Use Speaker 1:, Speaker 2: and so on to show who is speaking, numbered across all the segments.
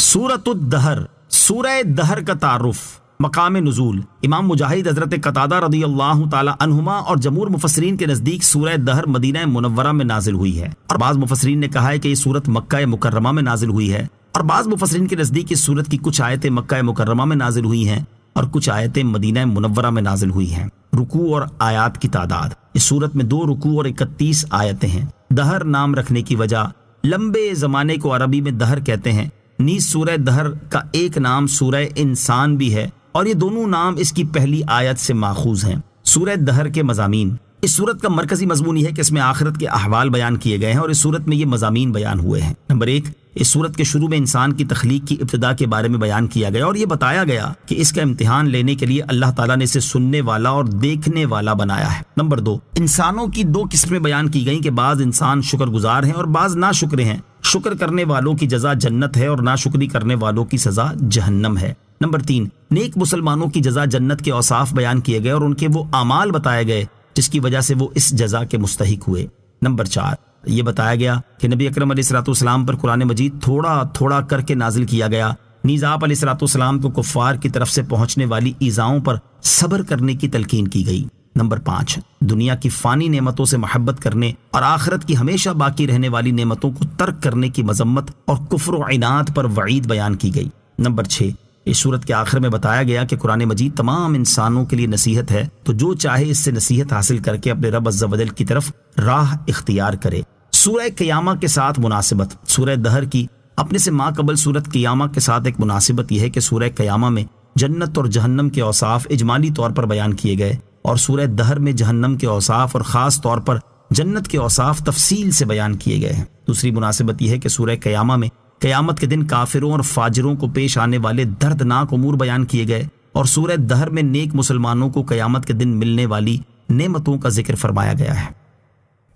Speaker 1: سورۃ الدہر، سورہ دہر کا تعارف، مقام نزول۔ امام مجاہد حضرت قتادہ رضی اللہ تعالی عنہما اور جمہور مفسرین کے نزدیک سورہ دہر مدینہ منورہ میں نازل ہوئی ہے، اور بعض مفسرین نے کہا ہے کہ یہ سورت مکہ مکرمہ میں نازل ہوئی ہے، اور بعض مفسرین کے نزدیک اس سورت کی کچھ آیتیں مکہ مکرمہ میں نازل ہوئی ہیں اور کچھ آیتیں مدینہ منورہ میں نازل ہوئی ہیں۔ رکوع اور آیات کی تعداد، اس سورت میں 2 رکوع اور 31 آیتیں ہیں۔ دہر نام رکھنے کی وجہ، لمبے زمانے کو عربی میں دہر کہتے ہیں، نیز سورہ دہر کا ایک نام سورہ انسان بھی ہے، اور یہ دونوں نام اس کی پہلی آیت سے ماخوذ ہیں۔ سورہ دہر کے مضامین، اس سورت کا مرکزی مضمون یہ ہے کہ اس میں آخرت کے احوال بیان کیے گئے ہیں، اور اس سورت میں یہ مضامین بیان ہوئے ہیں۔ نمبر 1، اس سورت کے شروع میں انسان کی تخلیق کی ابتدا کے بارے میں بیان کیا گیا، اور یہ بتایا گیا کہ اس کا امتحان لینے کے لیے اللہ تعالیٰ نے اسے سننے والا اور دیکھنے والا بنایا ہے۔ نمبر 2، انسانوں کی 2 قسمیں بیان کی گئیں کہ بعض انسان شکر گزار ہیں اور بعض ناشکر ہیں۔ شکر کرنے والوں کی جزا جنت ہے اور ناشکری کرنے والوں کی سزا جہنم ہے۔ نمبر 3، نیک مسلمانوں کی جزا جنت کے اوصاف بیان کیے گئے اور ان کے وہ اعمال بتائے گئے جس کی وجہ سے وہ اس جزا کے مستحق ہوئے۔ نمبر 4، یہ بتایا گیا کہ نبی اکرم علیہ الصلوۃ والسلام پر قرآن مجید تھوڑا تھوڑا کر کے نازل کیا گیا، نیز آپ علیہ الصلوۃ والسلام کو کفار کی طرف سے پہنچنے والی ایذاؤں پر صبر کرنے کی تلقین کی گئی۔ نمبر 5، دنیا کی فانی نعمتوں سے محبت کرنے اور آخرت کی ہمیشہ باقی رہنے والی نعمتوں کو ترک کرنے کی مذمت اور کفر و عناد پر وعید بیان کی گئی۔ نمبر 6، اس سورت کے آخر میں بتایا گیا کہ قرآن مجید تمام انسانوں کے لیے نصیحت ہے، تو جو چاہے اس سے نصیحت حاصل کر کے اپنے رب عز و جل کی طرف راہ اختیار کرے۔ سورہ قیامہ کے ساتھ مناسبت، سورہ دہر کی اپنے سے ما قبل سورت قیامہ کے ساتھ ایک مناسبت یہ ہے کہ سورہ قیامہ میں جنت اور جہنم کے اوصاف اجمالی طور پر بیان کیے گئے، اور سورہ دہر میں جہنم کے اوصاف اور خاص طور پر جنت کے اوصاف تفصیل سے بیان کیے گئے ہیں۔ دوسری مناسبت یہ ہے کہ سورہ قیامہ میں قیامت کے دن کافروں اور فاجروں کو پیش آنے والے دردناک امور بیان کیے گئے، اور سورہ دہر میں نیک مسلمانوں کو قیامت کے دن ملنے والی نعمتوں کا ذکر فرمایا گیا ہے۔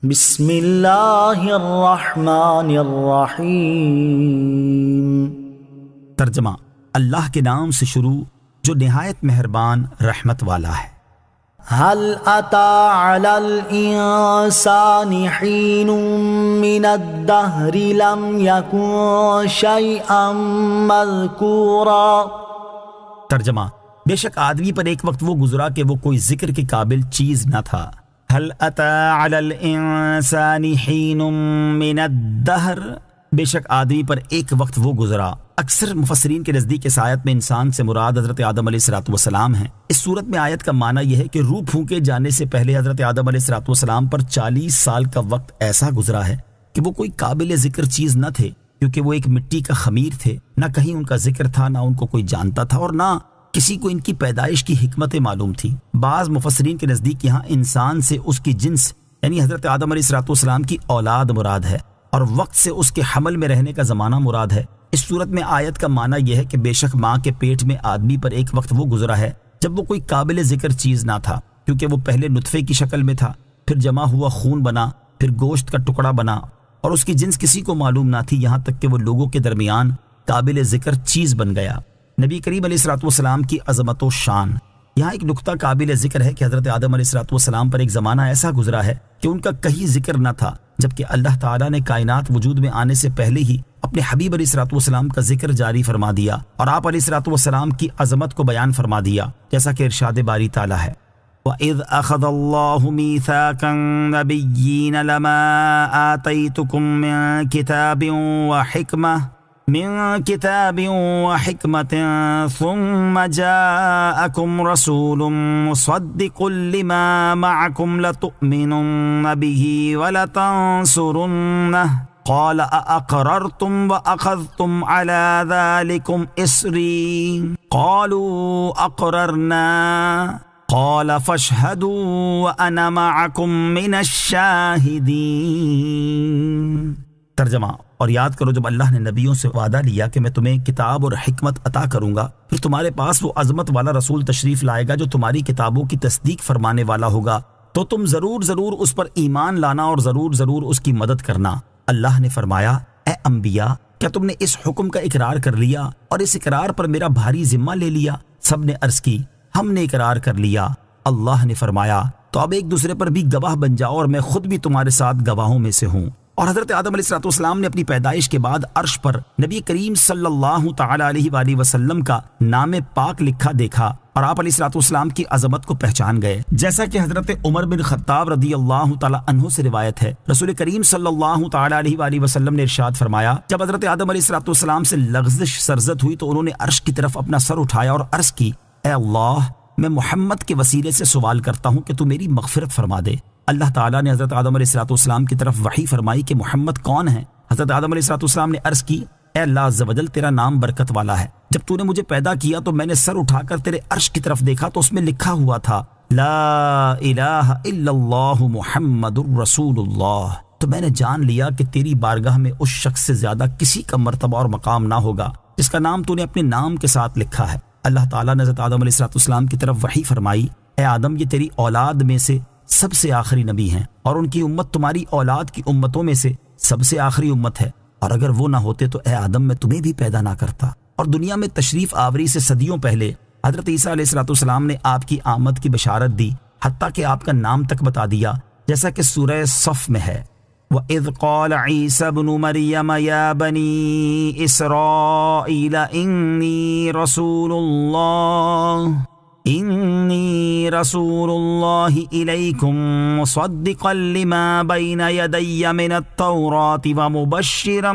Speaker 2: بسم اللہ الرحمن الرحیم۔
Speaker 1: ترجمہ، اللہ کے نام سے شروع جو نہایت مہربان رحمت والا ہے۔
Speaker 2: هل أتى على الإنسان حين من الدهر لم يكن شيئا مذكورا۔
Speaker 1: ترجمہ، بے شک آدمی پر ایک وقت وہ گزرا کہ وہ کوئی ذکر کے قابل چیز نہ تھا۔ هل أتى على الإنسان حين من الدهر، بے شک آدمی پر ایک وقت وہ گزرا۔ اکثر مفسرین کے نزدیک اس آیت میں انسان سے مراد حضرت آدم علیہ الصلوۃ والسلام ہیں۔ اس صورت میں آیت کا معنی یہ ہے کہ روح پھونکے جانے سے پہلے حضرت آدم علیہ الصلوۃ والسلام پر 40 سال کا وقت ایسا گزرا ہے کہ وہ کوئی قابل ذکر چیز نہ تھے، کیونکہ وہ ایک مٹی کا خمیر تھے، نہ کہیں ان کا ذکر تھا، نہ ان کو کوئی جانتا تھا، اور نہ کسی کو ان کی پیدائش کی حکمتیں معلوم تھی۔ بعض مفسرین کے نزدیک یہاں انسان سے اس کی جنس یعنی حضرت آدم علیہ الصلوۃ والسلام کی اولاد مراد ہے، اور وقت سے اس کے حمل میں رہنے کا زمانہ مراد ہے۔ اس صورت میں آیت کا معنی یہ ہے کہ بے شک ماں کے پیٹ میں آدمی پر ایک وقت وہ گزرا ہے جب وہ کوئی قابل ذکر چیز نہ تھا، کیونکہ وہ پہلے نطفے کی شکل میں تھا، پھر جمع ہوا خون بنا، پھر گوشت کا ٹکڑا بنا، اور اس کی جنس کسی کو معلوم نہ تھی، یہاں تک کہ وہ لوگوں کے درمیان قابل ذکر چیز بن گیا۔ نبی کریم علیہ الصلوۃ والسلام کی عظمت و شان، یہاں ایک نقطہ قابل ذکر ہے کہ حضرت آدم علیہ الصلوۃ والسلام پر ایک زمانہ ایسا گزرا ہے کہ ان کا کہیں ذکر نہ تھا، جبکہ اللہ تعالیٰ نے کائنات وجود میں آنے سے پہلے ہی اپنے حبیب علیہ الصلوۃ والسلام کا ذکر جاری فرما دیا اور آپ علیہ الصلوۃ والسلام کی عظمت کو بیان فرما دیا، جیسا کہ ارشاد باری تعالیٰ ہے، وَإِذْ أَخَذَ اللَّهُ مِيثَاقَ النَّبِيِّينَ لَمَا آتَيْتُكُم من كتاب وحكمة ثم جاءكم رسول مصدق لما معكم لتؤمنن به ولتنصرنه قال أأقررتم وأخذتم على ذلكم إصري قالوا أقررنا قال فاشهدوا وأنا معكم من الشاهدين۔ ترجمہ، اور یاد کرو جب اللہ نے نبیوں سے وعدہ لیا کہ میں تمہیں کتاب اور حکمت عطا کروں گا، پھر تمہارے پاس وہ عظمت والا رسول تشریف لائے گا جو تمہاری کتابوں کی تصدیق فرمانے والا ہوگا، تو تم ضرور اس پر ایمان لانا اور ضرور اس کی مدد کرنا۔ اللہ نے فرمایا، اے انبیاء، کیا تم نے اس حکم کا اقرار کر لیا اور اس اقرار پر میرا بھاری ذمہ لے لیا؟ سب نے عرض کی، ہم نے اقرار کر لیا۔ اللہ نے فرمایا، تو اب ایک دوسرے پر بھی گواہ بن جاؤ اور میں خود بھی تمہارے ساتھ گواہوں میں سے ہوں۔ اور حضرت آدم علیہ السلام نے اپنی پیدائش کے بعد عرش پر نبی کریم صلی اللہ تعالی علیہ وآلہ وسلم کا نام پاک لکھا دیکھا اور آپ علیہ السلام کی عظمت کو پہچان گئے. جیسا کہ حضرت عمر بن خطاب رضی اللہ تعالی عنہ سے روایت ہے، رسول کریم صلی اللہ تعالی علیہ وآلہ وسلم نے ارشاد فرمایا، جب حضرت آدم علیہ السلام سے لغزش سرزد ہوئی تو انہوں نے عرش کی طرف اپنا سر اٹھایا اور عرض کی، اے اللہ، میں محمد کے وسیلے سے سوال کرتا ہوں کہ تو میری مغفرت فرما دے. اللہ تعالیٰ نے حضرت آدم علیہ السلام کی طرف وحی فرمائی کہ محمد کون ہے. حضرت آدم علیہ السلام نے عرض کی، اے اللہ عز و جل، تیرا نام برکت والا ہے. جب تو نے مجھے پیدا کیا تو میں نے سر اٹھا کر تیرے عرش کی طرف دیکھا تو اس میں لکھا ہوا تھا، لا الہ الا اللہ محمد الرسول اللہ. تو میں نے جان لیا کہ تیری بارگاہ میں اس شخص سے زیادہ کسی کا مرتبہ اور مقام نہ ہوگا جس کا نام تو نے اپنے نام کے ساتھ لکھا ہے. اللہ تعالیٰ نے حضرت آدم علیہ السلام کی طرف وحی فرمائی، اے آدم، یہ تیری اولاد میں سے سب سے آخری نبی ہیں اور ان کی امت تمہاری اولاد کی امتوں میں سے سب سے آخری امت ہے، اور اگر وہ نہ ہوتے تو اے آدم میں تمہیں بھی پیدا نہ کرتا. اور دنیا میں تشریف آوری سے صدیوں پہلے حضرت عیسیٰ علیہ السلام نے آپ کی آمد کی بشارت دی، حتیٰ کہ آپ کا نام تک بتا دیا، جیسا کہ سورہ صف میں ہے، وَإِذْ قَالَ عِيسَى ابْنُ مَرْيَمَ يَا بَنِي إِسْرَائِيلَ إِنِّي رَسُولُ اللَّهِ إِلَيْكُمْ مُصَدِّقًا لِمَا بَيْنَ يَدَيَّ مِنَ التَّوْرَاةِ وَمُبَشِّرًا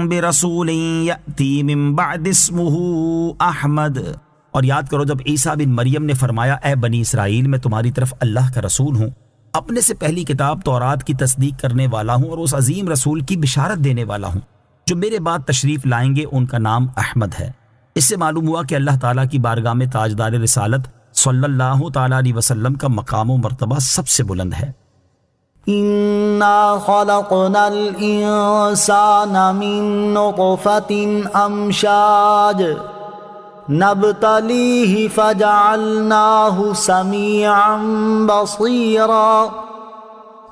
Speaker 1: بِرَسُولٍ يَأْتِي مِن بَعْدِ اسْمُهُ أَحْمَدُ. اور یاد کرو جب عیسیٰ بن مریم نے فرمایا، اے بنی اسرائیل، میں تمہاری طرف اللہ کا رسول ہوں، اپنے سے پہلی کتاب تورات کی تصدیق کرنے والا ہوں اور اس عظیم رسول کی بشارت دینے والا ہوں جو میرے بعد تشریف لائیں گے، ان کا نام احمد ہے. اس سے معلوم ہوا کہ اللہ تعالیٰ کی بارگاہ میں تاجدار رسالت صلی اللہ تعالیٰ علیہ وسلم کا مقام و مرتبہ سب سے بلند ہے.
Speaker 2: اِنَّا خَلَقْنَا الْإِنسَانَ مِن نُطْفَةٍ أَمْشَاجٍ نَبْتَلِيهِ فَجَعَلْنَاهُ سَمِيعًا بَصِيرًا.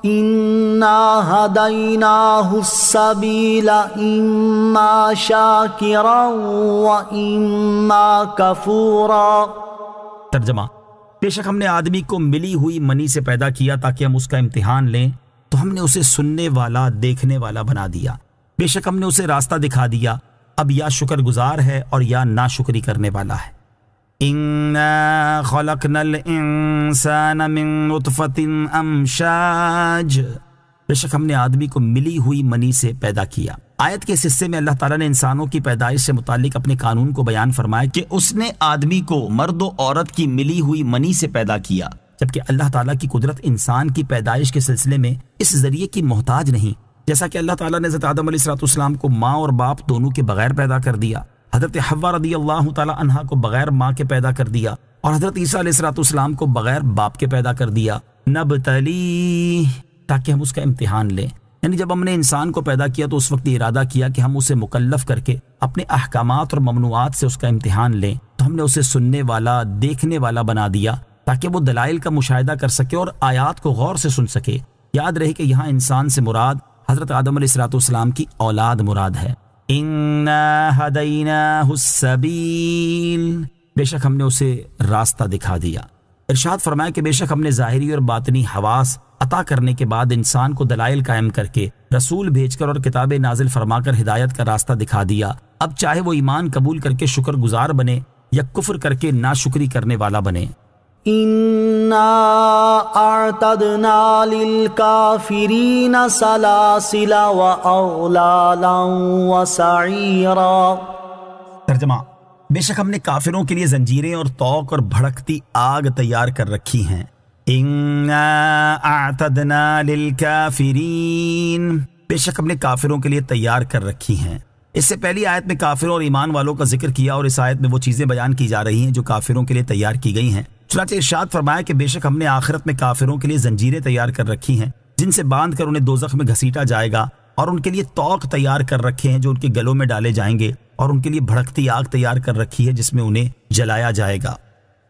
Speaker 2: إِنَّا هَدَيْنَاهُ السَّبِيلَ إِمَّا شَاكِرًا وَإِمَّا كَفُورًا.
Speaker 1: ترجمہ: بے شک ہم نے آدمی کو ملی ہوئی منی سے پیدا کیا تاکہ ہم اس کا امتحان لیں، تو ہم نے اسے سننے والا، دیکھنے والا بنا دیا. بے شک ہم نے اسے راستہ دکھا دیا، اب یا شکر گزار ہے اور یا ناشکری کرنے والا ہے. اِنَّا خَلَقْنَا الْإِنسَانَ مِن نُطْفَةٍ أَمْشَاجٍ. بے شک ہم نے آدمی کو ملی ہوئی منی سے پیدا کیا. آیت کے اس حصے میں اللہ تعالیٰ نے انسانوں کی پیدائش سے متعلق اپنے قانون کو بیان فرمایا کہ اس نے آدمی کو مرد و عورت کی ملی ہوئی منی سے پیدا کیا، جبکہ اللہ تعالیٰ کی قدرت انسان کی پیدائش کے سلسلے میں اس ذریعے کی محتاج نہیں. جیسا کہ اللہ تعالیٰ نے حضرت آدم علیہ السلام کو ماں اور باپ دونوں کے بغیر پیدا کر دیا، حضرت حوا رضی اللہ تعالیٰ عنہا کو بغیر ماں کے پیدا کر دیا، اور حضرت عیسیٰ علیہ السلام کو بغیر باپ کے پیدا کر دیا. نبتلی، تاکہ ہم اس کا امتحان لیں. یعنی جب ہم نے انسان کو پیدا کیا تو اس وقت ارادہ کیا کہ ہم اسے مکلف کر کے اپنے احکامات اور ممنوعات سے اس کا امتحان لیں، تو ہم نے اسے سننے والا، دیکھنے والا بنا دیا تاکہ وہ دلائل کا مشاہدہ کر سکے اور آیات کو غور سے سن سکے. یاد رہے کہ یہاں انسان سے مراد حضرت آدم علیہ السلام کی اولاد مراد ہے. اِنَّا هَدَيْنَاهُ السَّبِيلَ. بے شک ہم نے اسے راستہ دکھا دیا. ارشاد فرمایا کہ بے شک ہم نے ظاہری اور باطنی حواس عطا کرنے کے بعد انسان کو دلائل قائم کر کے، رسول بھیج کر اور کتابیں نازل فرما کر ہدایت کا راستہ دکھا دیا. اب چاہے وہ ایمان قبول کر کے شکر گزار بنے یا کفر کر کے ناشکری کرنے والا بنے.
Speaker 2: إِنَّا أَعْتَدْنَا لِلْكَافِرِينَ سَلَاسِلَ وَأَغْلَالًا وَسَعِيرًا.
Speaker 1: ترجمہ: بے شک ہم نے کافروں کے لیے زنجیریں اور طوق اور بھڑکتی آگ تیار کر رکھی ہیں. اِنَّا أَعْتَدْنَا لِلْكَافِرِينَ. بے شک ہم نے کافروں کے لیے تیار کر رکھی ہیں. اس سے پہلی آیت میں کافروں اور ایمان والوں کا ذکر کیا، اور اس آیت میں وہ چیزیں بیان کی جا رہی ہیں جو کافروں کے لیے تیار کی گئی ہیں. چنانچہ ارشاد فرمایا کہ بے شک ہم نے آخرت میں کافروں کے لیے زنجیریں تیار کر رکھی ہیں جن سے باندھ کر انہیں دوزخ میں گھسیٹا جائے گا، اور ان کے لیے طوق تیار کر رکھے ہیں جو ان کے گلوں میں ڈالے جائیں گے، اور ان کے لیے بھڑکتی آگ تیار کر رکھی ہے جس میں انہیں جلایا جائے گا.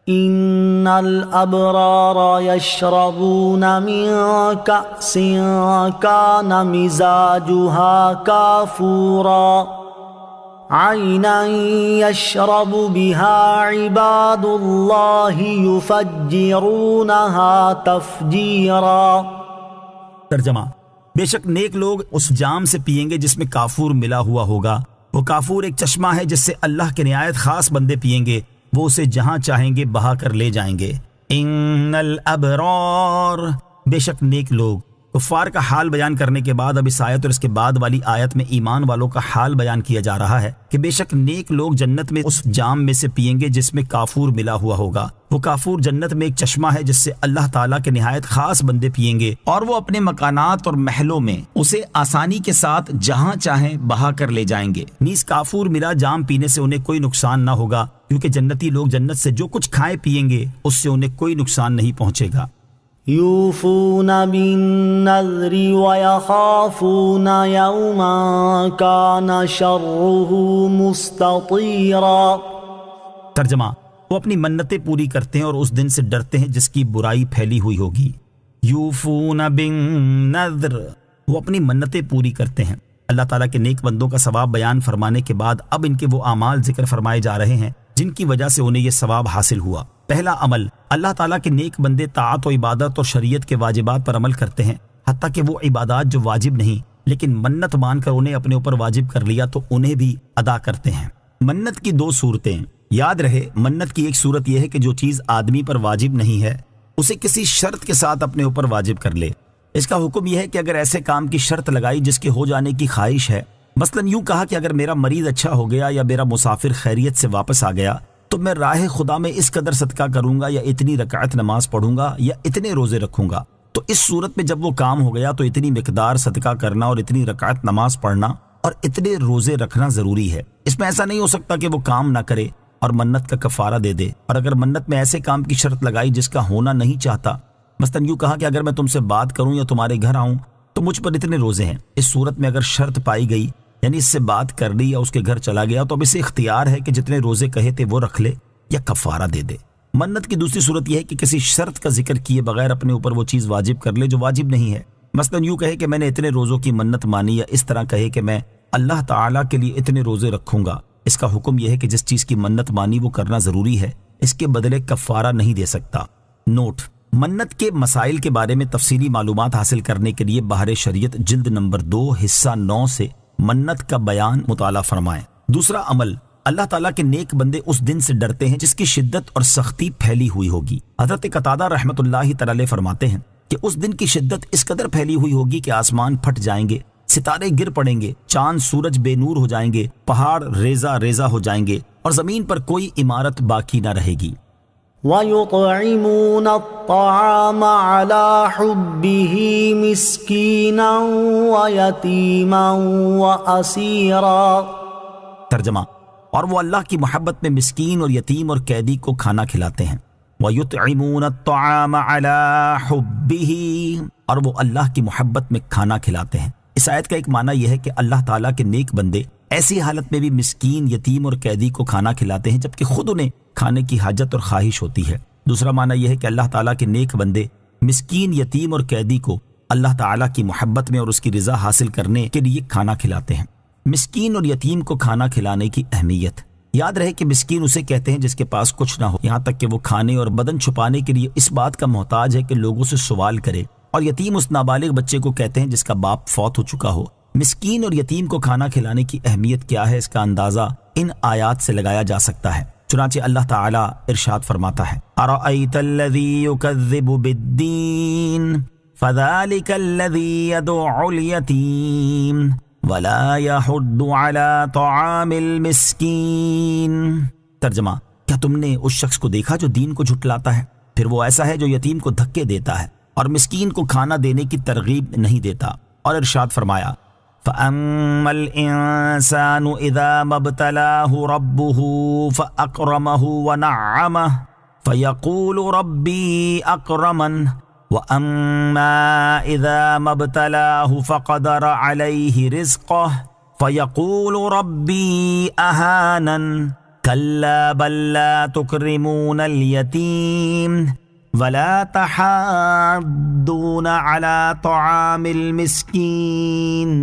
Speaker 2: إِنَّ الْأَبْرَارَ يَشْرَبُونَ مِن كَأْسٍ كَانَ مِزَاجُهَا كَافُورًا عَيْنًا يَشْرَبُ بِهَا عِبَادُ اللَّهِ يُفَجِّرُونَهَا تَفْجِيرًا.
Speaker 1: ترجمہ: بے شک نیک لوگ اس جام سے پیئیں گے جس میں کافور ملا ہوا ہوگا. وہ کافور ایک چشمہ ہے جس سے اللہ کے نہایت خاص بندے پیئیں گے. وہ اسے جہاں چاہیں گے بہا کر لے جائیں گے. ان الابرار، بے شک نیک لوگ. کفار کا حال بیان کرنے کے بعد اب اس آیت اور اس کے بعد والی آیت میں ایمان والوں کا حال بیان کیا جا رہا ہے کہ بے شک نیک لوگ جنت میں اس جام میں سے پیئیں گے جس میں کافور ملا ہوا ہوگا. وہ کافور جنت میں ایک چشمہ ہے جس سے اللہ تعالیٰ کے نہایت خاص بندے پیئیں گے، اور وہ اپنے مکانات اور محلوں میں اسے آسانی کے ساتھ جہاں چاہیں بہا کر لے جائیں گے. نیز کافور ملا جام پینے سے انہیں کوئی نقصان نہ ہوگا، کیونکہ جنتی لوگ جنت سے جو کچھ کھائے پیئیں گے اس سے انہیں کوئی نقصان نہیں پہنچے گا.
Speaker 2: يوفون بالنذر ويخافون يوما كان شره مستطيرا.
Speaker 1: ترجمہ: وہ اپنی منتیں پوری کرتے ہیں اور اس دن سے ڈرتے ہیں جس کی برائی پھیلی ہوئی ہوگی. یوفون بالنذر، وہ اپنی منتیں پوری کرتے ہیں. اللہ تعالیٰ کے نیک بندوں کا ثواب بیان فرمانے کے بعد اب ان کے وہ اعمال ذکر فرمائے جا رہے ہیں جن کی وجہ سے انہیں یہ ثواب حاصل ہوا. پہلا عمل، اللہ تعالیٰ کے نیک بندے طاعت و عبادت اور شریعت کے واجبات پر عمل کرتے ہیں، حتیٰ کہ وہ عبادات جو واجب نہیں لیکن منت مان کر انہیں اپنے اوپر واجب کر لیا تو انہیں بھی ادا کرتے ہیں. منت کی دو صورتیں. یاد رہے، منت کی ایک صورت یہ ہے کہ جو چیز آدمی پر واجب نہیں ہے اسے کسی شرط کے ساتھ اپنے اوپر واجب کر لے. اس کا حکم یہ ہے کہ اگر ایسے کام کی شرط لگائی جس کے ہو جانے کی خواہش ہے، مثلا یوں کہا کہ اگر میرا مریض اچھا ہو گیا یا میرا مسافر خیریت سے واپس آ گیا تو میں راہ خدا میں اس قدر صدقہ کروں گا یا اتنی رکعت نماز پڑھوں گا یا اتنے روزے رکھوں گا. تو اس صورت میں جب وہ کام ہو گیا تو اتنی مقدار صدقہ کرنا اور اتنی رکعت نماز پڑھنا اور اتنے روزے رکھنا ضروری ہے. اس میں ایسا نہیں ہو سکتا کہ وہ کام نہ کرے اور منت کا کفارہ دے دے. اور اگر منت میں ایسے کام کی شرط لگائی جس کا ہونا نہیں چاہتا، مثلا یوں کہا کہ اگر میں تم سے بات کروں یا تمہارے گھر آؤں تو مجھ پر اتنے روزے ہیں، اس صورت میں اگر شرط پائی گئی یعنی اس سے بات کر لی یا اس کے گھر چلا گیا تو اب اسے اختیار ہے کہ جتنے روزے کہے تھے وہ رکھ لے یا کفارہ دے دے. منت کی دوسری صورت یہ ہے کہ کسی شرط کا ذکر کیے بغیر اپنے اوپر وہ چیز واجب کر لے جو واجب نہیں ہے. مثلا یوں کہے کہ میں نے اتنے روزوں کی منت مانی، یا اس طرح کہے کہ میں اللہ تعالیٰ کے لیے اتنے روزے رکھوں گا. اس کا حکم یہ ہے کہ جس چیز کی منت مانی وہ کرنا ضروری ہے، اس کے بدلے کفارہ نہیں دے سکتا. نوٹ: منت کے مسائل کے بارے میں تفصیلی معلومات حاصل کرنے کے لیے بحر شریعت جلد نمبر 2 حصہ 9 سے منت کا بیان مطالعہ فرمائیں. دوسرا عمل، اللہ تعالیٰ کے نیک بندے اس دن سے ڈرتے ہیں جس کی شدت اور سختی پھیلی ہوئی ہوگی. حضرت قتادہ رحمۃ اللہ تعالی فرماتے ہیں کہ اس دن کی شدت اس قدر پھیلی ہوئی ہوگی کہ آسمان پھٹ جائیں گے، ستارے گر پڑیں گے، چاند سورج بے نور ہو جائیں گے، پہاڑ ریزہ ریزہ ہو جائیں گے اور زمین پر کوئی عمارت باقی نہ رہے گی.
Speaker 2: وَيُطْعِمُونَ الطَّعَامَ عَلَى حُبِّهِ مِسْكِينًا وَيَتِيمًا وَأَسِيرًا.
Speaker 1: ترجمہ: اور وہ اللہ کی محبت میں مسکین اور یتیم اور قیدی کو کھانا کھلاتے ہیں. وَيُطْعِمُونَ الطَّعَامَ عَلَى حُبِّهِ، اور وہ اللہ کی محبت میں کھانا کھلاتے ہیں. اس آیت کا ایک معنی یہ ہے کہ اللہ تعالیٰ کے نیک بندے ایسی حالت میں بھی مسکین، یتیم اور قیدی کو کھانا کھلاتے ہیں جبکہ خود انہیں کھانے کی حاجت اور خواہش ہوتی ہے. دوسرا معنی یہ ہے کہ اللہ تعالیٰ کے نیک بندے مسکین، یتیم اور قیدی کو اللہ تعالیٰ کی محبت میں اور اس کی رضا حاصل کرنے کے لیے کھانا کھلاتے ہیں. مسکین اور یتیم کو کھانا کھلانے کی اہمیت. یاد رہے کہ مسکین اسے کہتے ہیں جس کے پاس کچھ نہ ہو، یہاں تک کہ وہ کھانے اور بدن چھپانے کے لیے اس بات کا محتاج ہے کہ لوگوں سے سوال کرے. اور یتیم اس نابالغ بچے کو کہتے ہیں جس کا باپ فوت ہو چکا ہو. مسکین اور یتیم کو کھانا کھلانے کی اہمیت کیا ہے، اس کا اندازہ ان آیات سے لگایا جا سکتا ہے. چنانچہ اللہ تعالیٰ ارشاد فرماتا ہے: اَرَأَيْتَ الَّذِي يُكَذِّبُ بِالدِّينِ فَذَلِكَ الَّذِي يَدُعُّ الْيَتِيمَ وَلَا يَحُضُّ عَلَى طَعَامِ الْمِسْكِينِ. ترجمہ: کیا تم نے اس شخص کو دیکھا جو دین کو جھٹلاتا ہے؟ پھر وہ ایسا ہے جو یتیم کو دھکے دیتا ہے اور مسکین کو کھانا دینے کی ترغیب نہیں دیتا. اور ارشاد فرمایا: فَأَمَّا الْإِنسَانُ إِذَا مَا ابْتَلَاهُ رَبُّهُ فَأَكْرَمَهُ وَنَعَّمَهُ فَيَقُولُ رَبِّي أَكْرَمَنِ وَأَمَّا إِذَا مَا ابْتَلَاهُ فَقَدَرَ عَلَيْهِ رِزْقَهُ فَيَقُولُ رَبِّي أَهَانَنِ كَلَّا بَل لَّا تُكْرِمُونَ الْيَتِيمَ وَلَا تَحَاضُّونَ عَلَى طَعَامِ الْمِسْكِينِ.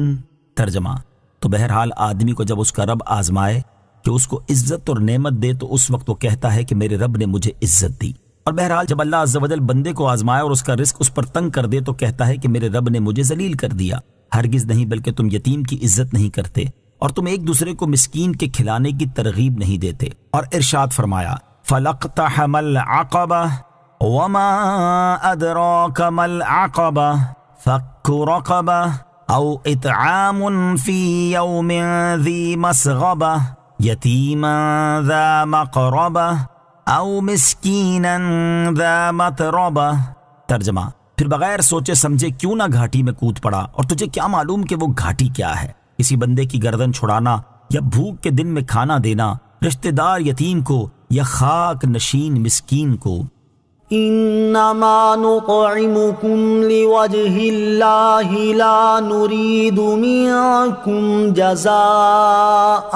Speaker 1: ترجمہ: تو بہرحال آدمی کو جب اس کا رب آزمائے کہ اس کو عزت اور نعمت دے تو اس وقت وہ کہتا ہے کہ میرے رب نے مجھے عزت دی، اور بہرحال جب اللہ عز و جل بندے کو آزمائے اور اس کا رزق اس پر تنگ کر دے تو کہتا ہے کہ میرے رب نے مجھے ذلیل کر دیا۔ ہرگز نہیں، بلکہ تم یتیم کی عزت نہیں کرتے اور تم ایک دوسرے کو مسکین کے کھلانے کی ترغیب نہیں دیتے۔ اور ارشاد فرمایا فَلَقْتَحَمَ الْعَقَبَةَ وَمَا أَدْرَاكَ مَا الْعَقَبَةُ فَكُّ رَقَبَةٍ أَوْ إِطْعَامٌ فِي يَوْمٍ ذِي مَسْغَبَةٍ يَتِيمًا ذَا مَقْرَبَةٍ او مسکینا ذا متربہ۔ ترجمہ، پھر بغیر سوچے سمجھے کیوں نہ گھاٹی میں کود پڑا، اور تجھے کیا معلوم کہ وہ گھاٹی کیا ہے؟ کسی بندے کی گردن چھڑانا یا بھوک کے دن میں کھانا دینا، رشتہ دار یتیم کو یا خاک نشین مسکین کو۔
Speaker 2: انما نطعمكم لوجه الله لا نريد منكم جزاء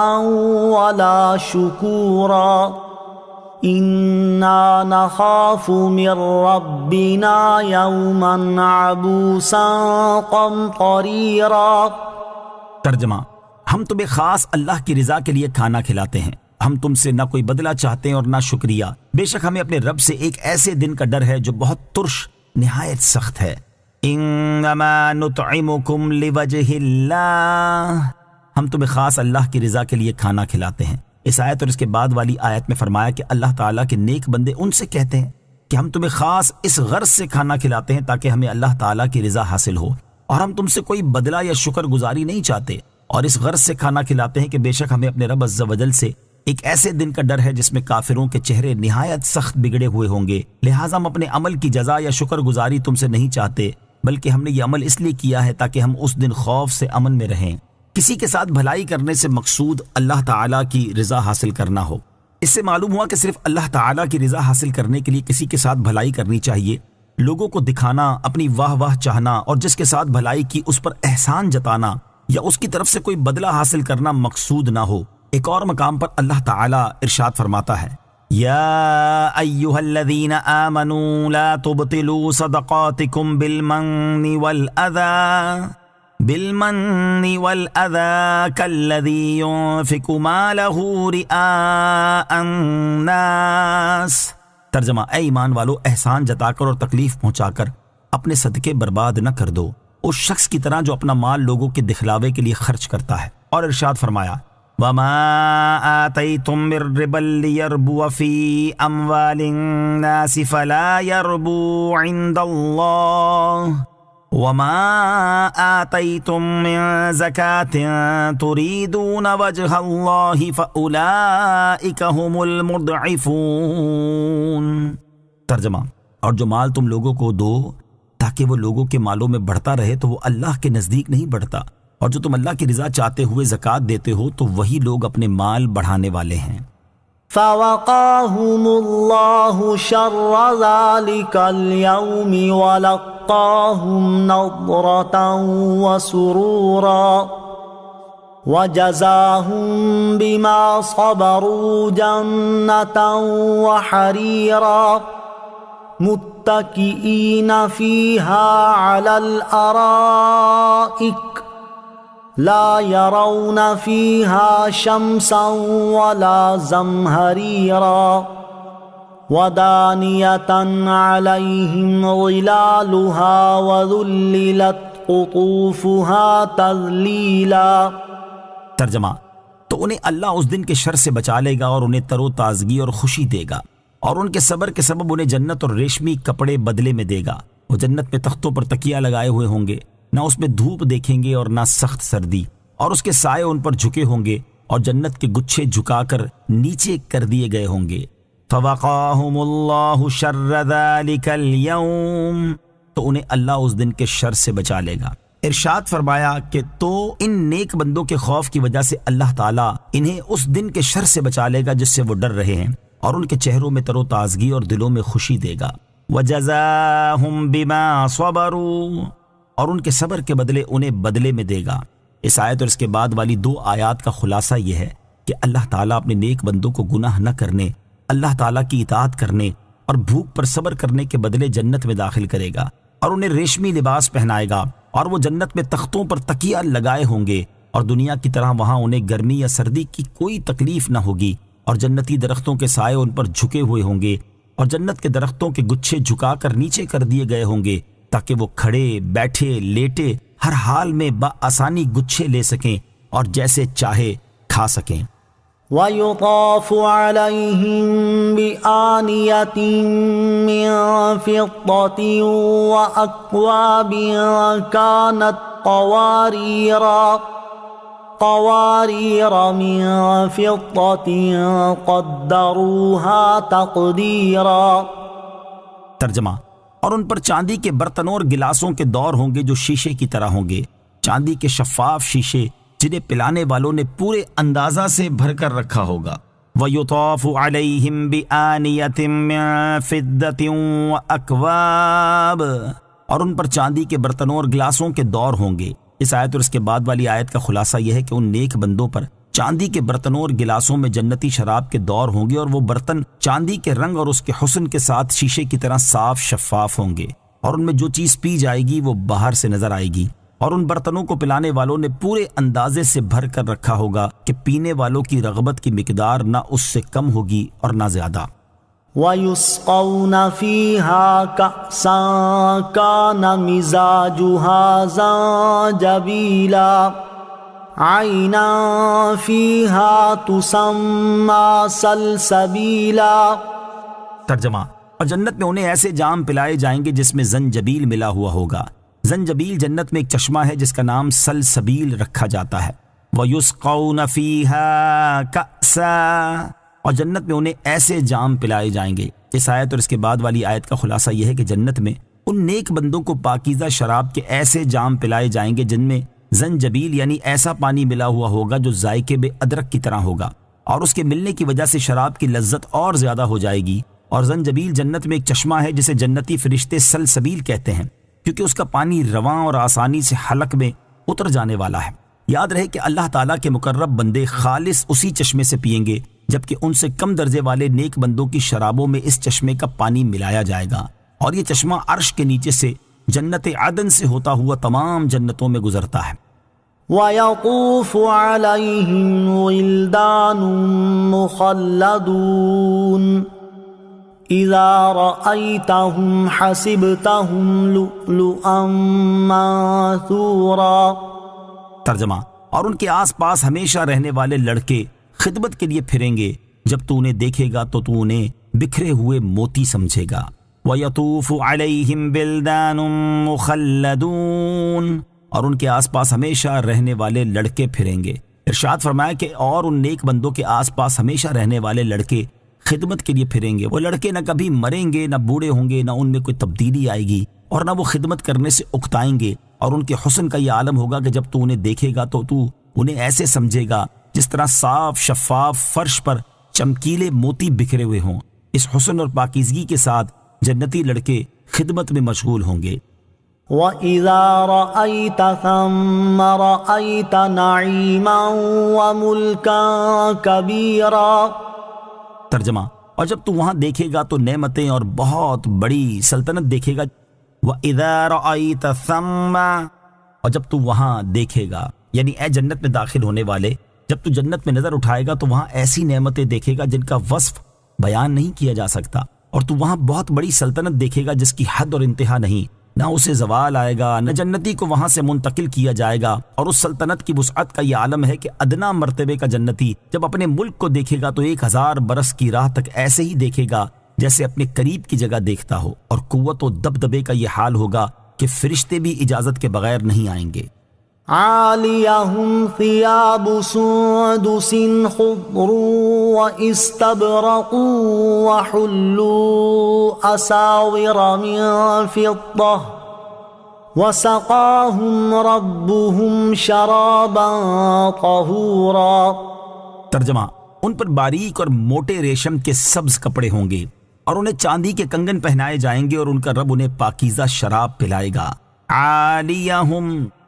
Speaker 2: ولا شكورا انا نخاف من ربنا يوما عبوسا قمطريرا۔
Speaker 1: ترجمہ، ہم تمہیں خاص اللہ کی رضا کے لیے کھانا کھلاتے ہیں، ہم تم سے نہ کوئی بدلہ چاہتے ہیں اور نہ شکریہ، بے شک ہمیں اپنے رب سے ایک ایسے دن کا ڈر ہے جو بہت ترش نہایت سخت ہے۔ انما نطعمکم لوجہ اللہ، ہم تمہیں خاص اللہ کی رضا کے لیے کھانا کھلاتے ہیں۔ اس آیت اور اس کے بعد والی آیت میں فرمایا کہ اللہ تعالیٰ کے نیک بندے ان سے کہتے ہیں کہ ہم تمہیں خاص اس غرض سے کھانا کھلاتے ہیں تاکہ ہمیں اللہ تعالیٰ کی رضا حاصل ہو، اور ہم تم سے کوئی بدلہ یا شکر گزاری نہیں چاہتے، اور اس غرض سے کھانا کھلاتے ہیں کہ بے شک ہمیں اپنے رب عز و جل سے ایک ایسے دن کا ڈر ہے جس میں کافروں کے چہرے نہایت سخت بگڑے ہوئے ہوں گے، لہٰذا ہم اپنے عمل کی جزا یا شکر گزاری تم سے نہیں چاہتے، بلکہ ہم نے یہ عمل اس لیے کیا ہے تاکہ ہم اس دن خوف سے امن میں رہیں۔ کسی کے ساتھ بھلائی کرنے سے مقصود اللہ تعالیٰ کی رضا حاصل کرنا ہو۔ اس سے معلوم ہوا کہ صرف اللہ تعالیٰ کی رضا حاصل کرنے کے لیے کسی کے ساتھ بھلائی کرنی چاہیے، لوگوں کو دکھانا، اپنی واہ واہ چاہنا اور جس کے ساتھ بھلائی کی اس پر احسان جتانا یا اس کی طرف سے کوئی بدلہ حاصل کرنا مقصود نہ ہو۔ ایک اور مقام پر اللہ تعالیٰ ارشاد فرماتا ہے یا ایھا الذین آمنوا لا تبطلوا صدقاتکم بالمن والأذى كالذي ينفق ماله رئاء الناس۔ ترجمہ، اے ایمان والو، احسان جتا کر اور تکلیف پہنچا کر اپنے صدقے برباد نہ کر دو، اس شخص کی طرح جو اپنا مال لوگوں کے دکھلاوے کے لیے خرچ کرتا ہے۔ اور ارشاد فرمایا وَمَا آتَيْتُم مِّن رِّبًا لِّيَرْبُوَ فِي أَمْوَالِ النَّاسِ فَلَا يَرْبُو عِندَ اللَّهِ وَمَا آتَيْتُم مِّن زَكَاةٍ تُرِيدُونَ وَجْهَ اللَّهِ فَأُولَٰئِكَ هُمُ الْمُضْعِفُونَ۔ ترجمہ، اور جو مال تم لوگوں کو دو تاکہ وہ لوگوں کے مالوں میں بڑھتا رہے تو وہ اللہ کے نزدیک نہیں بڑھتا، اور جو تم اللہ کی رضا چاہتے ہوئے زکوٰۃ دیتے ہو تو وہی لوگ اپنے مال بڑھانے والے ہیں۔
Speaker 2: فوقاهم الله شر ذلك اليوم ولقاهم نضرة وسرورا وجزاهم بما صبروا جنة وحريرا متكئين فيها على الأرائك لا يرون فيها شمسا ولا زمهريرا ودانية عليهم ظلالها وذللت قطوفها تذليلا۔
Speaker 1: ترجمہ، تو انہیں اللہ اس دن کے شر سے بچا لے گا اور انہیں تر و تازگی اور خوشی دے گا، اور ان کے صبر کے سبب انہیں جنت اور ریشمی کپڑے بدلے میں دے گا۔ وہ جنت میں تختوں پر تکیہ لگائے ہوئے ہوں گے، نہ اس میں دھوپ دیکھیں گے اور نہ سخت سردی، اور اس کے سائے ان پر جھکے ہوں گے اور جنت کے گچھے جھکا کر نیچے کر دیے گئے ہوں گے۔ فوقاہم اللہ شر ذلک اليوم، تو انہیں اللہ اس دن کے شر سے بچا لے گا۔ ارشاد فرمایا کہ تو ان نیک بندوں کے خوف کی وجہ سے اللہ تعالیٰ انہیں اس دن کے شر سے بچا لے گا جس سے وہ ڈر رہے ہیں، اور ان کے چہروں میں تر و تازگی اور دلوں میں خوشی دے گا۔ وجزاہم بما صبروا، اور ان کے صبر کے بدلے انہیں بدلے میں دے گا۔ اس آیت اور اس کے بعد والی دو آیات کا خلاصہ یہ ہے کہ اللہ تعالیٰ اپنے نیک بندوں کو گناہ نہ کرنے، اللہ تعالیٰ کی اطاعت کرنے اور بھوک پر صبر کرنے کے بدلے جنت میں داخل کرے گا، اور انہیں ریشمی لباس پہنائے گا، اور وہ جنت میں تختوں پر تکیہ لگائے ہوں گے، اور دنیا کی طرح وہاں انہیں گرمی یا سردی کی کوئی تکلیف نہ ہوگی، اور جنتی درختوں کے سائے ان پر جھکے ہوئے ہوں گے، اور جنت کے درختوں کے گچھے جھکا کر نیچے کر دیے گئے ہوں گے تاکہ وہ کھڑے بیٹھے لیٹے ہر حال میں بآسانی گچھے لے سکیں اور جیسے چاہے کھا سکیں۔
Speaker 2: وَيُطَافُ عَلَيْهِمْ بِآنِيَةٍ مِّن فِضَّةٍ وَأَكْوَابٍ كَانَتْ قوارير من فضة قدروها تقديرا۔
Speaker 1: ترجمہ، اور ان پر چاندی کے برتنوں اور گلاسوں کے دور ہوں گے جو شیشے کی طرح ہوں گے، چاندی کے شفاف شیشے جنہیں پلانے والوں نے پورے اندازہ سے بھر کر رکھا ہوگا۔ وَيُطَافُ عَلَيْهِمْ بِآنِيَةٍ مِّن فِضَّةٍ وَأَكْوَابٍ، اور ان پر چاندی کے برتنوں اور گلاسوں کے دور ہوں گے۔ اس آیت اور اس کے بعد والی آیت کا خلاصہ یہ ہے کہ ان نیک بندوں پر چاندی کے برتنوں اور گلاسوں میں جنتی شراب کے دور ہوں گے، اور وہ برتن چاندی کے رنگ اور اس کے حسن کے ساتھ شیشے کی طرح صاف شفاف ہوں گے، اور ان میں جو چیز پی جائے گی وہ باہر سے نظر آئے گی، اور ان برتنوں کو پلانے والوں نے پورے اندازے سے بھر کر رکھا ہوگا کہ پینے والوں کی رغبت کی مقدار نہ اس سے کم ہوگی اور نہ زیادہ۔
Speaker 2: وَيُسْقَوْنَ فِيهَا كَأْسًا كَانَ مِزَاجُهَا زَنجَبِيلًا عَيْنًا فِيهَا تُسَمَّى سَلْسَبِيلًا۔
Speaker 1: ترجمہ، اور جنت میں انہیں ایسے جام پلائے جائیں گے جس میں زنجبیل ملا ہوا ہوگا۔ زنجبیل جنت میں ایک چشمہ ہے جس کا نام سلسبیل رکھا جاتا ہے۔ وَيُسْقَوْنَ فِيهَا كَأْسًا، اور جنت میں انہیں ایسے جام پلائے جائیں گے۔ اس آیت اور اس کے بعد والی آیت کا خلاصہ یہ ہے کہ جنت میں ان نیک بندوں کو پاکیزہ شراب کے ایسے جام پلائے جائیں گے جن میں زنجبیل یعنی ایسا پانی ملا ہوا ہوگا جو ذائقے بے ادرک کی طرح ہوگا، اور اس کے ملنے کی وجہ سے شراب کی لذت اور زیادہ ہو جائے گی۔ اور زنجبیل جنت میں ایک چشمہ ہے جسے جنتی فرشتے سلسبیل کہتے ہیں، کیونکہ اس کا پانی رواں اور آسانی سے حلق میں اتر جانے والا ہے۔ یاد رہے کہ اللہ تعالیٰ کے مقرب بندے خالص اسی چشمے سے پئیں گے، جبکہ ان سے کم درجے والے نیک بندوں کی شرابوں میں اس چشمے کا پانی ملایا جائے گا، اور یہ چشمہ عرش کے نیچے سے جنت عدن سے ہوتا ہوا تمام جنتوں میں گزرتا ہے۔
Speaker 2: وَيَطُوفُ عَلَيْهِمْ وِلْدَانٌ مُخَلَّدُونَ إِذَا رَأَيْتَهُمْ حَسِبْتَهُمْ لُؤْلُؤًا مَّنثُورًا۔
Speaker 1: ترجمہ، اور ان کے آس پاس ہمیشہ رہنے والے لڑکے خدمت کے لیے پھریں گے، جب تو انہیں دیکھے گا تو تو انہیں بکھرے ہوئے موتی سمجھے گا۔ وَيَطُوفُ عَلَيْهِمْ بِلْدَانٌ مُخَلَّدُونَ، اور ان کے آس پاس ہمیشہ رہنے والے لڑکے پھریں گے۔ ارشاد فرمایا کہ اور ان نیک بندوں کے آس پاس ہمیشہ رہنے والے لڑکے خدمت کے لیے پھریں گے۔ وہ لڑکے نہ کبھی مریں گے، نہ بوڑھے ہوں گے، نہ ان میں کوئی تبدیلی آئے گی، اور نہ وہ خدمت کرنے سے اکتائیں گے، اور ان کے حسن کا یہ عالم ہوگا کہ جب تو انہیں دیکھے گا تو تو انہیں ایسے سمجھے گا جس طرح صاف شفاف فرش پر چمکیلے موتی بکھرے ہوئے ہوں۔ اس حسن اور پاکیزگی کے ساتھ جنتی لڑکے خدمت میں مشغول ہوں گے۔
Speaker 2: وَإِذَا رَأَيْتَ ثَمَّ رَأَيْتَ نَعِيمًا وَمُلْكًا كَبِيرًا۔
Speaker 1: ترجمہ، اور جب تو وہاں دیکھے گا تو نعمتیں اور بہت بڑی سلطنت دیکھے گا۔ وَإِذَا رَأَيْتَ ثَمَّ، اور جب تو وہاں دیکھے گا، یعنی اے جنت میں داخل ہونے والے، جب تو جنت میں نظر اٹھائے گا تو وہاں ایسی نعمتیں دیکھے گا جن کا وصف بیان نہیں کیا جا سکتا، اور تو وہاں بہت بڑی سلطنت دیکھے گا جس کی حد اور انتہا نہیں، نہ اسے زوال آئے گا، نہ جنتی کو وہاں سے منتقل کیا جائے گا۔ اور اس سلطنت کی وسعت کا یہ عالم ہے کہ ادنا مرتبے کا جنتی جب اپنے ملک کو دیکھے گا تو 1000 برس کی راہ تک ایسے ہی دیکھے گا جیسے اپنے قریب کی جگہ دیکھتا ہو، اور قوت و دبدبے کا یہ حال ہوگا کہ فرشتے بھی اجازت کے بغیر نہیں آئیں گے۔
Speaker 2: عَالِيَهُمْ ثِيَابُ سُندُسٍ خُضْرٌ وَإِسْتَبْرَقٌ وَحُلُّوا أَسَاوِرَ مِن فِضَّةٍ وَسَقَاهُمْ رَبُّهُمْ شَرَابًا طَهُورًا۔
Speaker 1: ترجمہ، ان پر باریک اور موٹے ریشم کے سبز کپڑے ہوں گے، اور انہیں چاندی کے کنگن پہنائے جائیں گے، اور ان کا رب انہیں پاکیزہ شراب پلائے گا۔ عالیہم،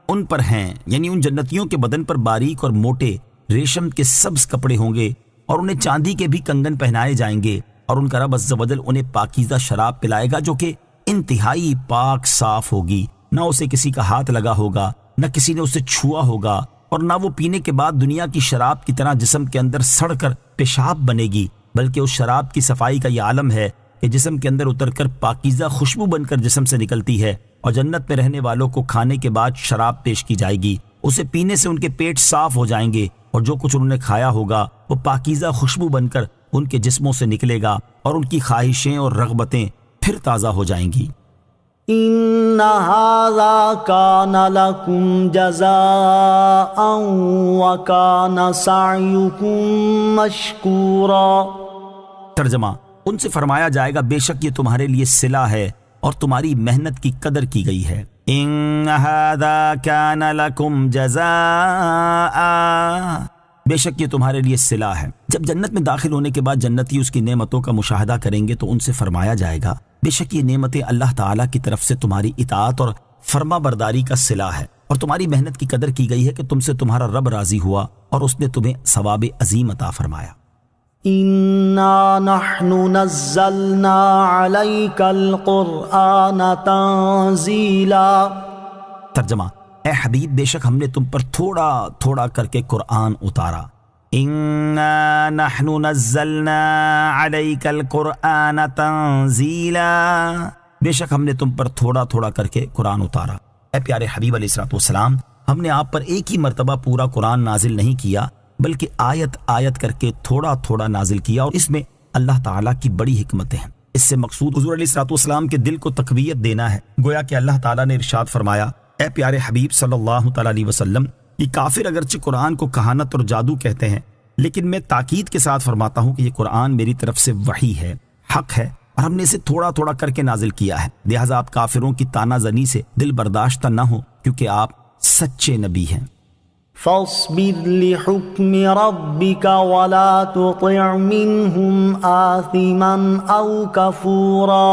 Speaker 1: ان پر ہیں، یعنی ان جنتیوں کے بدن پر باریک اور موٹے ریشم کے سبز کپڑے ہوں گے، اور انہیں چاندی کے بھی کنگن پہنائے جائیں گے، اور ان کا رب عز و جل انہیں پاکیزہ شراب پلائے گا جو کہ انتہائی پاک صاف ہوگی، نہ اسے کسی کا ہاتھ لگا ہوگا، نہ کسی نے اسے چھوا ہوگا، اور نہ وہ پینے کے بعد دنیا کی شراب کی طرح جسم کے اندر سڑ کر پیشاب بنے گی، بلکہ اس شراب کی صفائی کا یہ عالم ہے کہ جسم کے اندر اتر کر پاکیزہ خوشبو بن کر جسم سے نکلتی ہے، اور جنت میں رہنے والوں کو کھانے کے بعد شراب پیش کی جائے گی، اسے پینے سے ان کے پیٹ صاف ہو جائیں گے، اور جو کچھ انہوں نے کھایا ہوگا وہ پاکیزہ خوشبو بن کر ان کے جسموں سے نکلے گا، اور ان کی خواہشیں اور رغبتیں پھر تازہ ہو جائیں گی۔
Speaker 2: ان هذا كان لكم جزاء وكان سعيكم مشكورا۔
Speaker 1: ترجمہ، ان سے فرمایا جائے گا بے شک یہ تمہارے لیے صلہ ہے اور تمہاری محنت کی قدر کی گئی ہے۔ ان هذا كان لكم جزاء، بے شک یہ تمہارے لیے صلہ ہے۔ جب جنت میں داخل ہونے کے بعد جنتی اس کی نعمتوں کا مشاہدہ کریں گے تو ان سے فرمایا جائے گا بے شک یہ نعمتیں اللہ تعالیٰ کی طرف سے تمہاری اطاعت اور فرما برداری کا صلہ ہے، اور تمہاری محنت کی قدر کی گئی ہے کہ تم سے تمہارا رب راضی ہوا اور اس نے تمہیں ثواب عظیم عطا فرمایا۔
Speaker 2: انا نحن نزلنا عليك القرآن تنزیلا۔
Speaker 1: ترجمہ، اے حبیب بے شک ہم نے تم پر تھوڑا تھوڑا کر کے قرآن اتارا۔ انا نحن نزلنا علیک القرآن تنزیلا، بے شک ہم نے تم پر تھوڑا تھوڑا کر کے قرآن اتارا۔ اے پیارے حبیب علیہ الصلوۃ والسلام، ہم نے آپ پر ایک ہی مرتبہ پورا قرآن نازل نہیں کیا بلکہ آیت آیت کر کے تھوڑا تھوڑا نازل کیا، اور اس میں اللہ تعالیٰ کی بڑی حکمتیں ہیں۔ اس سے مقصود حضور علیہ الصلوۃ والسلام کے دل کو تقویت دینا ہے۔ گویا کہ اللہ تعالیٰ نے ارشاد فرمایا، اے پیارے حبیب صلی اللہ تعالیٰ علیہ وسلم، یہ کافر اگرچہ قرآن کو کہانت اور جادو کہتے ہیں، لیکن میں تاکید کے ساتھ فرماتا ہوں کہ یہ قرآن میری طرف سے وحی ہے، حق ہے، اور ہم نے اسے تھوڑا تھوڑا کر کے نازل کیا ہے، لہٰذا آپ کافروں کی تانا زنی سے دل برداشتہ نہ ہو، کیونکہ آپ سچے نبی ہیں۔
Speaker 2: فاصبر لحكم ربك ولا تطع منهم آثما او كفورا۔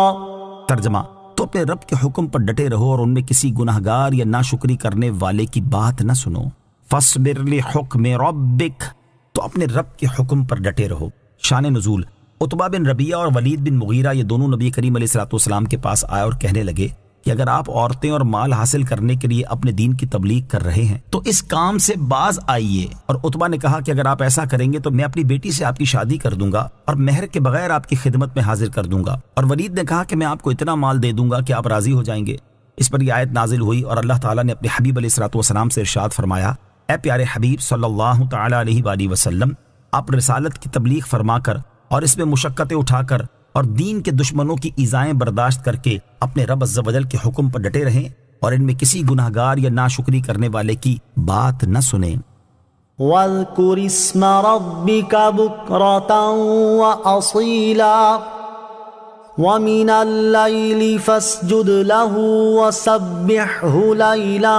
Speaker 1: ترجمہ، تو اپنے رب کے حکم پر ڈٹے رہو اور ان میں کسی گناہگار یا ناشکری کرنے والے کی بات نہ سنو۔ فاصبر لحکم ربک، تو اپنے رب کے حکم پر ڈٹے رہو۔ شان نزول، عتبہ بن ربیعہ اور ولید بن مغیرہ یہ دونوں نبی کریم علیہ الصلوۃ والسلام کے پاس آئے اور کہنے لگے کہ اگر آپ عورتیں اور مال حاصل کرنے کے لیے اپنے دین کی تبلیغ کر رہے ہیں تو اس کام سے باز آئیے۔ اور عتبہ نے کہا کہ اگر آپ ایسا کریں گے تو میں اپنی بیٹی سے آپ کی شادی کر دوں گا اور مہر کے بغیر آپ کی خدمت میں حاضر کر دوں گا۔ اور ولید نے کہا کہ میں آپ کو اتنا مال دے دوں گا کہ آپ راضی ہو جائیں گے۔ اس پر یہ آیت نازل ہوئی اور اللہ تعالیٰ نے اپنے حبیب علیہ الصلوۃ والسلام سے ارشاد فرمایا، اے پیارے حبیب صلی اللہ تعالیٰ علیہ وآلہ وسلم، آپ رسالت کی تبلیغ فرما کر اور اس میں مشقتیں اٹھا کر اور دین کے دشمنوں کی ایذائیں برداشت کر کے اپنے رب عز و جل کے حکم پر ڈٹے رہیں اور ان میں کسی گناہگار یا ناشکری کرنے والے کی بات نہ سنیں۔
Speaker 2: واذکر اسم ربک بکرۃ وأصیلا ومن اللیل فاسجد له وسبحہ لیلا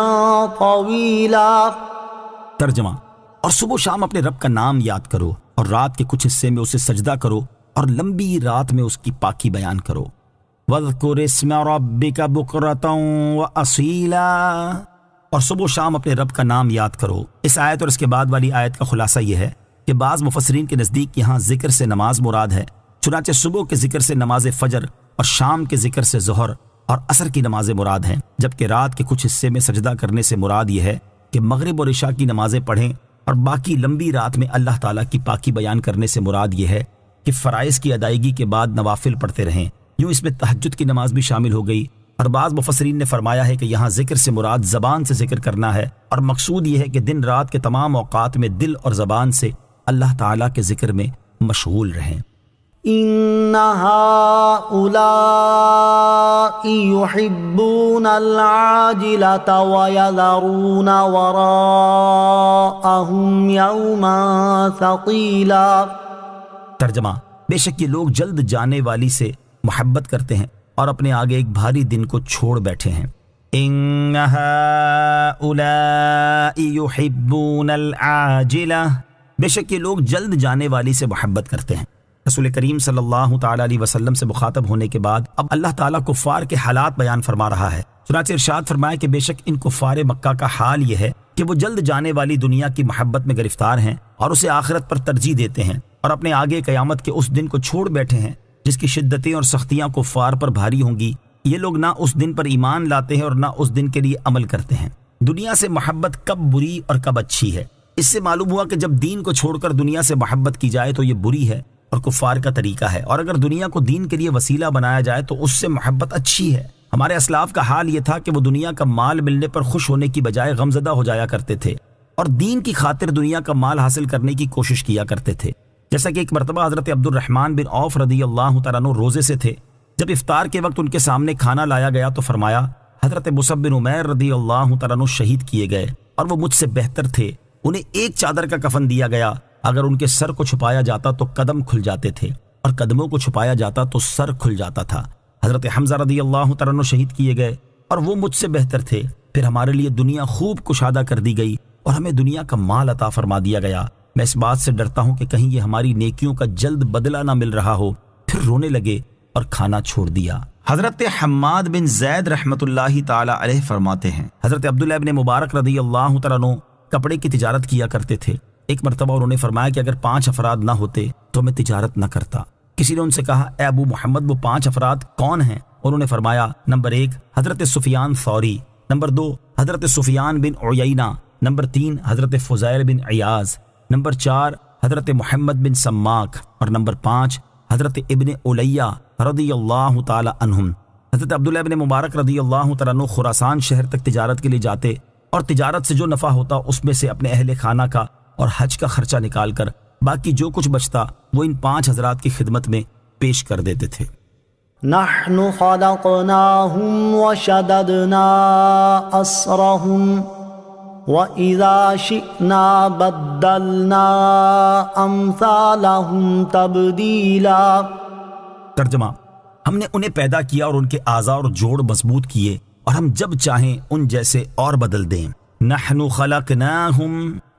Speaker 2: طویلا۔
Speaker 1: ترجمہ، اور صبح و شام اپنے رب کا نام یاد کرو اور رات کے کچھ حصے میں اسے سجدہ کرو اور لمبی رات میں اس کی پاکی بیان کرو۔ وَاذْكُرِ اسْمَ رَبِّكَ بُكْرَةً وَأَصِيلًا، اور صبح و شام اپنے رب کا نام یاد کرو۔ اس آیت اور اس کے بعد والی آیت کا خلاصہ یہ ہے کہ بعض مفسرین کے نزدیک یہاں ذکر سے نماز مراد ہے، چنانچہ صبح کے ذکر سے نماز فجر اور شام کے ذکر سے ظہر اور عصر کی نمازیں مراد ہیں، جبکہ رات کے کچھ حصے میں سجدہ کرنے سے مراد یہ ہے کہ مغرب اور عشاء کی نمازیں پڑھیں، اور باقی لمبی رات میں اللہ تعالیٰ کی پاکی بیان کرنے سے مراد یہ ہے کہ فرائض کی ادائیگی کے بعد نوافل پڑھتے رہیں۔ یوں اس میں تہجد کی نماز بھی شامل ہو گئی، اور بعض مفسرین نے فرمایا ہے کہ یہاں ذکر سے مراد زبان سے ذکر کرنا ہے، اور مقصود یہ ہے کہ دن رات کے تمام اوقات میں دل اور زبان سے اللہ تعالیٰ کے ذکر میں مشغول رہیں۔
Speaker 2: ان هؤلاء يحبون العاجلة ويذرون وراءهم يوما ثقيلا۔
Speaker 1: ترجمہ، بے شک یہ لوگ جلد جانے والی سے محبت کرتے ہیں اور اپنے آگے ایک بھاری دن کو چھوڑ بیٹھے ہیں۔ ان هؤلاء يحبون العاجلة، بے شک یہ لوگ جلد جانے والی سے محبت کرتے ہیں۔ رسول کریم صلی اللہ تعالیٰ علیہ وسلم سے مخاطب ہونے کے بعد اب اللہ تعالیٰ کفار کے حالات بیان فرما رہا ہے، چنانچہ ارشاد فرمایا کہ بے شک ان کفار مکہ کا حال یہ ہے کہ وہ جلد جانے والی دنیا کی محبت میں گرفتار ہیں اور اسے آخرت پر ترجیح دیتے ہیں، اور اپنے آگے قیامت کے اس دن کو چھوڑ بیٹھے ہیں جس کی شدتیں اور سختیاں کفار پر بھاری ہوں گی۔ یہ لوگ نہ اس دن پر ایمان لاتے ہیں اور نہ اس دن کے لیے عمل کرتے ہیں۔ دنیا سے محبت کب بری اور کب اچھی ہے، اس سے معلوم ہوا کہ جب دین کو چھوڑ کر دنیا سے محبت کی جائے تو یہ بری ہے، اور کفار کا طریقہ ہے، اور اگر دنیا کو دین کے لیے وسیلہ بنایا جائے تو اس سے محبت اچھی ہے۔ ہمارے اسلاف کا حال یہ تھا کہ وہ دنیا کا مال ملنے پر خوش ہونے کی بجائے غمزدہ ہو جایا کرتے تھے اور دین کی خاطر دنیا کا مال حاصل کرنے کی کوشش کیا کرتے تھے۔ جیسا کہ ایک مرتبہ حضرت عبد الرحمن بن عوف رضی اللہ تعالیٰ عنہ روزے سے تھے، جب افطار کے وقت ان کے سامنے کھانا لایا گیا تو فرمایا، حضرت مصعب بن عمیر رضی اللہ تعالیٰ عنہ شہید کیے گئے اور وہ مجھ سے بہتر تھے، انہیں ایک چادر کا کفن دیا گیا، اگر ان کے سر کو چھپایا جاتا تو قدم کھل جاتے تھے اور قدموں کو چھپایا جاتا تو سر کھل جاتا تھا۔ حضرت حمزہ رضی اللہ تعالیٰ عنہ شہید کیے گئے اور وہ مجھ سے بہتر تھے، پھر ہمارے لیے دنیا خوب کشادہ کر دی گئی اور ہمیں دنیا کا مال عطا فرما دیا گیا، میں اس بات سے ڈرتا ہوں کہ کہیں یہ ہماری نیکیوں کا جلد بدلہ نہ مل رہا ہو۔ پھر رونے لگے اور کھانا چھوڑ دیا۔ حضرت حماد بن زید رحمت اللہ تعالی علیہ فرماتے ہیں، حضرت عبداللہ ابن مبارک رضی اللہ تعالیٰ عنہ کپڑے کی تجارت کیا کرتے تھے۔ ایک مرتبہ انہوں نے فرمایا کہ اگر 5 افراد نہ ہوتے تو میں تجارت نہ کرتا۔ کسی نے ان سے کہا، اے ابو محمد وہ 5 افراد کون ہیں؟ انہوں نے فرمایا، نمبر 1 حضرت سفیان ثوری، نمبر 2 حضرت سفیان بن عیینہ، نمبر 3 حضرت فضیل بن عیاض، نمبر 4 حضرت محمد بن سماک، اور نمبر 5 حضرت ابن الیہ رضی اللہ تعالی عنہم۔ حضرت عبداللہ ابن مبارک رضی اللہ تعالیٰ عنہ خراسان شہر تک تجارت کے لیے جاتے اور تجارت سے جو نفع ہوتا اس میں سے اپنے اہل خانہ کا اور حج کا خرچہ نکال کر باقی جو کچھ بچتا وہ ان 5 حضرات کی خدمت میں پیش کر دیتے تھے۔
Speaker 2: نحن خلقناهم وشددنا أسرهم وَإِذَا شِئْنَا بَدَّلْنَا أَمْثَالَهُمْ تَبْدِيلًا۔
Speaker 1: ترجمہ، ہم نے انہیں پیدا کیا اور ان کے اعضاء اور جوڑ مضبوط کیے اور ہم جب چاہیں ان جیسے اور بدل دیں۔ نحن خلقناہم،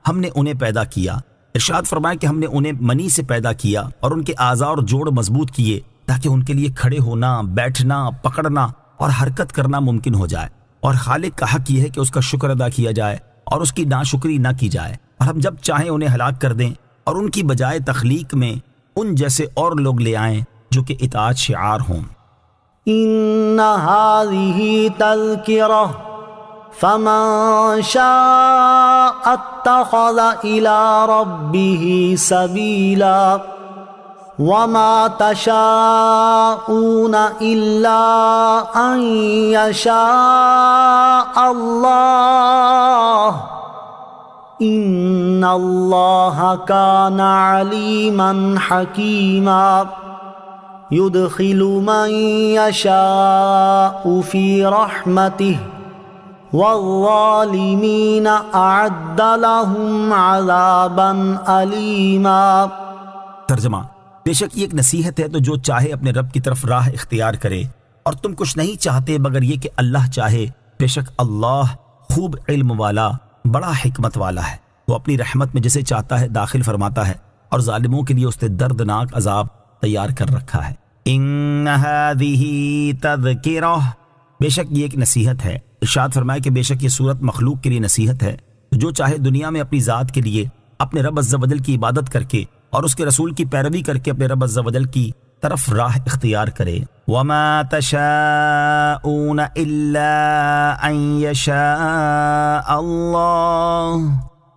Speaker 1: ہم نے انہیں پیدا کیا۔ ارشاد فرمایا کہ ہم نے انہیں منی سے پیدا کیا اور ان کے اعضاء اور جوڑ مضبوط کیے تاکہ ان کے لیے کھڑے ہونا، بیٹھنا، پکڑنا اور حرکت کرنا ممکن ہو جائے، اور خالق کا حق یہ ہے کہ اس کا شکر ادا کیا جائے اور اس کی ناشکری نہ کی جائے، اور ہم جب چاہیں انہیں ہلاک کر دیں اور ان کی بجائے تخلیق میں ان جیسے اور لوگ لے آئیں جو کہ اطاعت شعار ہوں۔
Speaker 2: ان هذه تذکرہ فمن شاء اتخذ الى ربه سبیلا وما تشاءون الا ان يشاء اللہ ان اللہ کان علیما حکیما يدخل من يشاء في رحمته والظالمين أعد لهم عذابا أليما۔
Speaker 1: ترجمہ، بے شک یہ ایک نصیحت ہے تو جو چاہے اپنے رب کی طرف راہ اختیار کرے، اور تم کچھ نہیں چاہتے مگر یہ کہ اللہ چاہے، بے شک اللہ خوب علم والا، بڑا حکمت والا ہے، وہ اپنی رحمت میں جسے چاہتا ہے داخل فرماتا ہے، اور ظالموں کے لیے اس نے دردناک عذاب تیار کر رکھا ہے۔ ان هذه تذکرہ، بے شک یہ ایک نصیحت ہے۔ ارشاد فرمائے کہ بے شک یہ صورت مخلوق کے لیے نصیحت ہے، جو چاہے دنیا میں اپنی ذات کے لیے اپنے رب عز و جل کی عبادت کر کے اور اس کے رسول کی پیروی کر کے اپنے رب عز و جل کی طرف راہ اختیار کرے۔ وما تشاءون الا ان یشاء اللہ،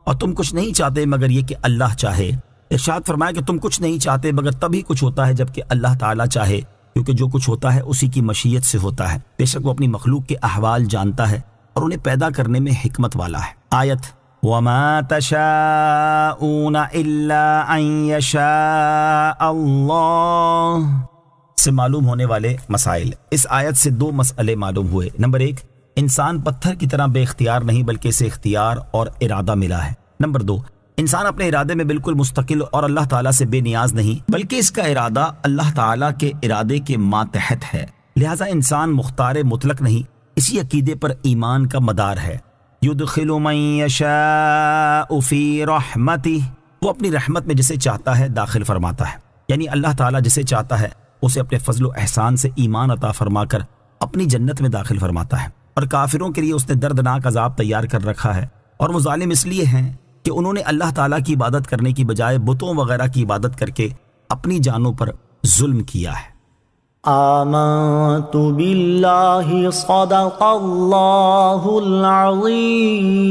Speaker 1: اور تم کچھ نہیں چاہتے مگر یہ کہ اللہ چاہے۔ ارشاد فرمایا کہ تم کچھ نہیں چاہتے مگر تبھی کچھ ہوتا ہے جبکہ اللہ تعالیٰ چاہے، کیونکہ جو کچھ ہوتا ہے اسی کی مشیت سے ہوتا ہے، بے شک وہ اپنی مخلوق کے احوال جانتا ہے اور انہیں پیدا کرنے میں حکمت والا ہے۔ آیت وَمَا تَشَاءُونَ إِلَّا أَن يَشَاءَ اللَّهُ سے معلوم ہونے والے مسائل۔ اس آیت سے 2 مسئلے معلوم ہوئے۔ نمبر 1، انسان پتھر کی طرح بے اختیار نہیں بلکہ اسے اختیار اور ارادہ ملا ہے۔ نمبر 2، انسان اپنے ارادے میں بالکل مستقل اور اللہ تعالیٰ سے بے نیاز نہیں بلکہ اس کا ارادہ اللہ تعالیٰ کے ارادے کے ماتحت ہے، لہٰذا انسان مختار مطلق نہیں، اسی عقیدے پر ایمان کا مدار ہے۔ یدخل من یشاء فی رحمتہ، وہ اپنی رحمت میں جسے چاہتا ہے داخل فرماتا ہے، یعنی اللہ تعالیٰ جسے چاہتا ہے اسے اپنے فضل و احسان سے ایمان عطا فرما کر اپنی جنت میں داخل فرماتا ہے، اور کافروں کے لیے اس نے دردناک عذاب تیار کر رکھا ہے، اور وہ ظالم اس لیے ہیں کہ انہوں نے اللہ تعالیٰ کی عبادت کرنے کی بجائے بتوں وغیرہ کی عبادت کر کے اپنی جانوں پر ظلم کیا ہے۔
Speaker 2: آمنت باللہ صدق اللہ العظیم۔